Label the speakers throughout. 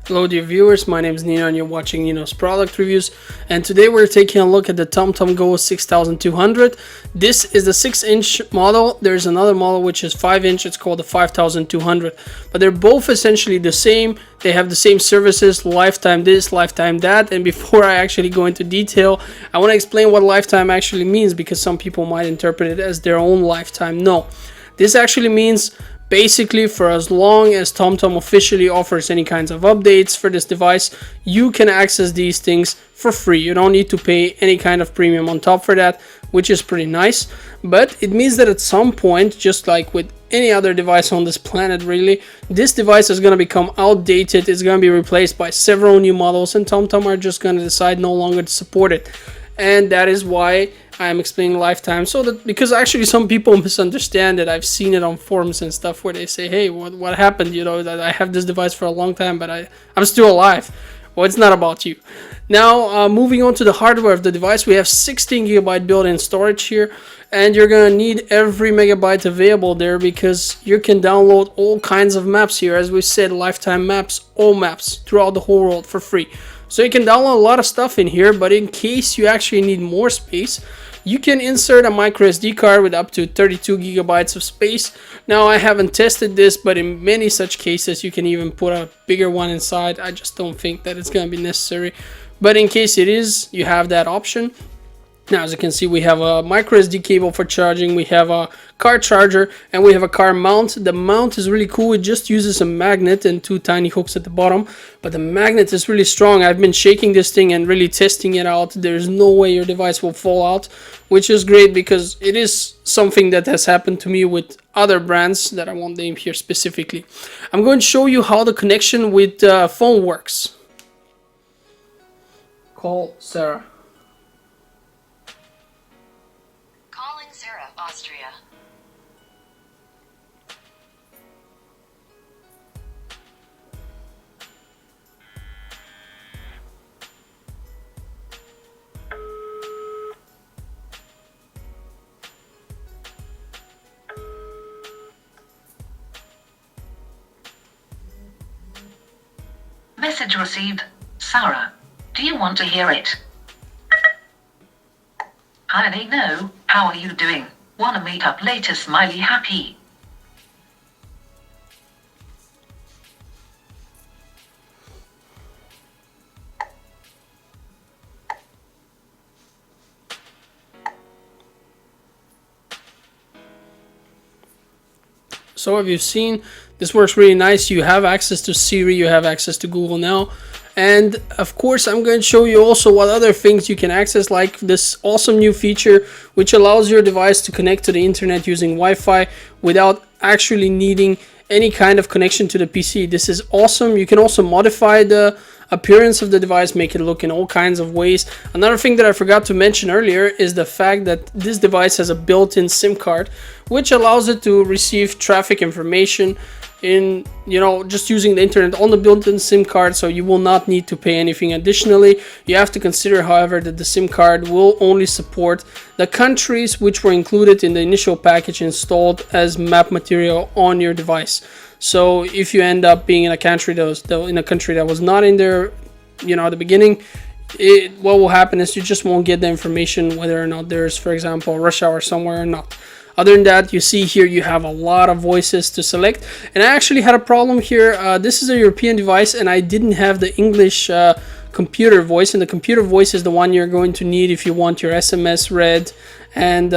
Speaker 1: Hello dear viewers, my name is Nino and you're watching Nino's product reviews, and today we're taking a look at the Tomtom Go 6200. This is the 6-inch model. There's another model which is 5-inch, it's called the 5200, but they're both essentially the same. They have the same services, lifetime this, lifetime that. And before I actually go into detail, I want to explain what lifetime actually means, because some people might interpret it as their own lifetime. No, this actually means basically, for as long as Tomtom officially offers any kinds of updates for this device, you can access these things for free. You don't need to pay any kind of premium on top for that, which is pretty nice. But it means that at some point, just like with any other device on this planet really, this device is going to become outdated. It's going to be replaced by several new models, and Tomtom are just going to decide no longer to support it. And that is why I am explaining lifetime, so that, because actually some people misunderstand it. I've seen it on forums and stuff where they say, hey, what happened, you know, that I have this device for a long time but I'm still alive. Well, it's not about you. Now, moving on to the hardware of the device, we have 16 gigabyte built-in storage here, and you're gonna need every megabyte available there, because you can download all kinds of maps here. As we said, lifetime maps, all maps throughout the whole world for free. So you can download a lot of stuff in here, but in case you actually need more space, you can insert a microSD card with up to 32 gigabytes of space. Now, I haven't tested this, but in many such cases, you can even put a bigger one inside. I just don't think that it's going to be necessary. But in case it is, you have that option. Now, as you can see, we have a microSD cable for charging, we have a car charger, and we have a car mount. The mount is really cool. It just uses a magnet and two tiny hooks at the bottom, but the magnet is really strong. I've been shaking this thing and really testing it out. There's no way your device will fall out, which is great, because it is something that has happened to me with other brands that I won't name here specifically. I'm going to show you how the connection with phone works. Call Sarah.
Speaker 2: Austria. Message received. Sarah, do you want to hear it? Hi Nino, how are you doing? Wanna meet up later, smiley happy.
Speaker 1: So have you seen, this works really nice. You have access to Siri, you have access to Google now. And of course, I'm going to show you also what other things you can access, like this awesome new feature which allows your device to connect to the internet using Wi-Fi without actually needing any kind of connection to the PC. This is awesome. You can also modify the appearance of the device, make it look in all kinds of ways. Another thing that I forgot to mention earlier is the fact that this device has a built-in SIM card, which allows it to receive traffic information in, you know, just using the internet on the built-in SIM card, so you will not need to pay anything additionally. You have to consider, however, that the SIM card will only support the countries which were included in the initial package installed as map material on your device. So if you end up being in a country that was not in there, you know, at the beginning, what will happen is you just won't get the information whether or not there's, for example, a rush hour somewhere or not. Other than that, you see here you have a lot of voices to select, and I actually had a problem here. This is a European device and I didn't have the English computer voice, and the computer voice is the one you're going to need if you want your SMS read and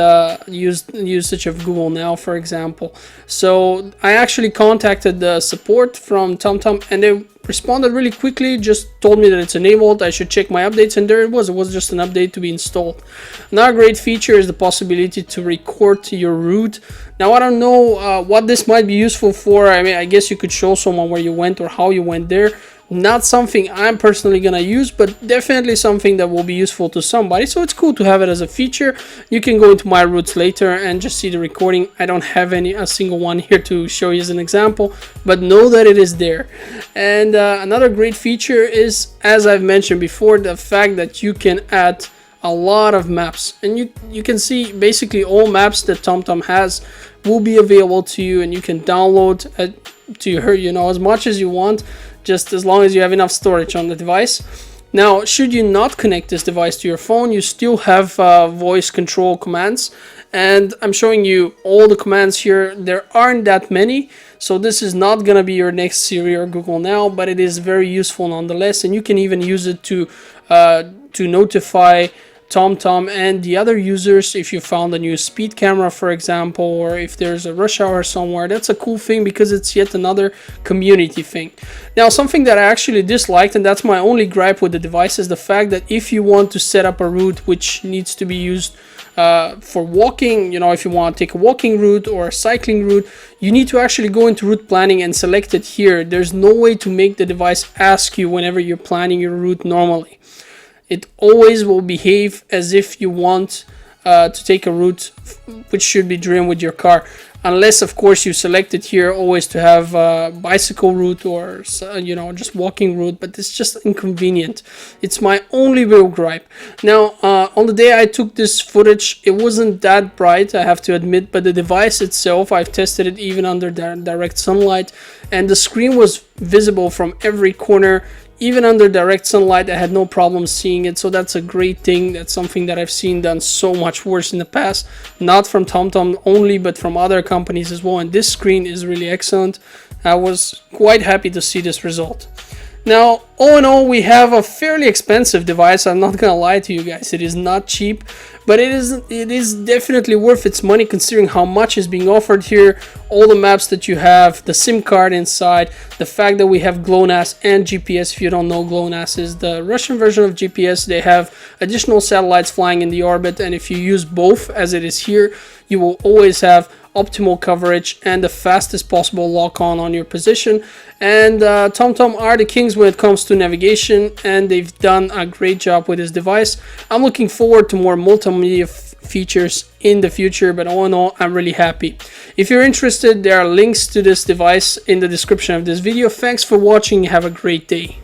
Speaker 1: usage of Google Now, for example. So I actually contacted the support from Tomtom, and they responded really quickly, just told me that it's enabled, I should check my updates, and there it was just an update to be installed. Another great feature is the possibility to record your route. Now, I don't know what this might be useful for. I mean, I guess you could show someone where you went or how you went there. Not something I'm personally gonna use, but definitely something that will be useful to somebody. So it's cool to have it as a feature. You can go into my routes later and just see the recording. I don't have a single one here to show you as an example, but know that it is there. And another great feature is, as I've mentioned before, the fact that you can add a lot of maps, and you can see basically all maps that Tomtom has will be available to you, and you can download to her, you know, as much as you want. just as long as you have enough storage on the device. Now, should you not connect this device to your phone, you still have voice control commands, and I'm showing you all the commands here. There aren't that many, so this is not gonna be your next Siri or Google Now, but it is very useful nonetheless, and you can even use it to notify TomTom and the other users if you found a new speed camera, for example, or if there's a rush hour somewhere. That's a cool thing because it's yet another community thing. Now, something that I actually disliked, and that's my only gripe with the device, is the fact that if you want to set up a route which needs to be used for walking, you know, if you want to take a walking route or a cycling route, you need to actually go into route planning and select it here. There's no way to make the device ask you whenever you're planning your route normally. It always will behave as if you want to take a route which should be driven with your car, unless of course you select it here always to have a bicycle route or, you know, just walking route, but it's just inconvenient. It's my only real gripe. Now, on the day I took this footage, it wasn't that bright, I have to admit, but the device itself, I've tested it even under direct sunlight, and the screen was visible from every corner. Even under direct sunlight, I had no problem seeing it, so that's a great thing. That's something that I've seen done so much worse in the past, not from TomTom only, but from other companies as well, and this screen is really excellent. I was quite happy to see this result. Now, all in all, we have a fairly expensive device. I'm not gonna lie to you guys, it is not cheap, but it is definitely worth its money considering how much is being offered here, all the maps that you have, the SIM card inside, the fact that we have GLONASS and GPS. If you don't know, GLONASS is the Russian version of GPS. They have additional satellites flying in the orbit, and if you use both as it is here, you will always have optimal coverage and the fastest possible lock on your position. And TomTom are the kings when it comes to navigation, and they've done a great job with this device. I'm looking forward to more multimedia features in the future, but all in all, I'm really happy. If you're interested, there are links to this device in the description of this video. Thanks for watching. Have a great day.